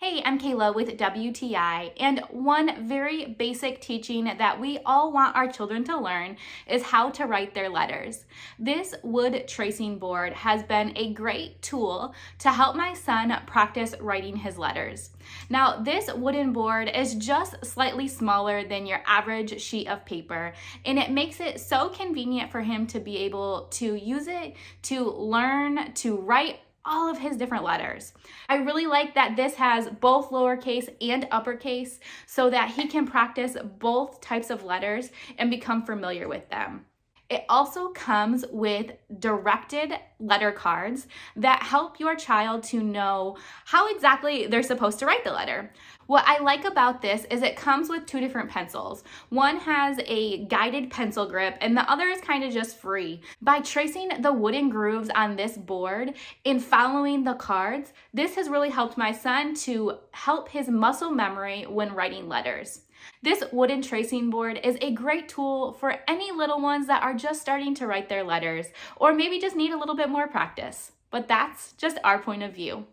Hey, I'm Kayla with WTI, and one very basic teaching that we all want our children to learn is how to write their letters. This wood tracing board has been a great tool to help my son practice writing his letters. Now, this wooden board is just slightly smaller than your average sheet of paper, and it makes it so convenient for him to be able to use it to learn to write all of his different letters. I really like that this has both lowercase and uppercase so that he can practice both types of letters and become familiar with them. It also comes with directed letter cards that help your child to know how exactly they're supposed to write the letter. What I like about this is it comes with two different pencils. One has a guided pencil grip and the other is kind of just free. By tracing the wooden grooves on this board and following the cards, this has really helped my son to help his muscle memory when writing letters. This wooden tracing board is a great tool for any little ones that are just starting to write their letters or maybe just need a little bit more practice. But that's just our point of view.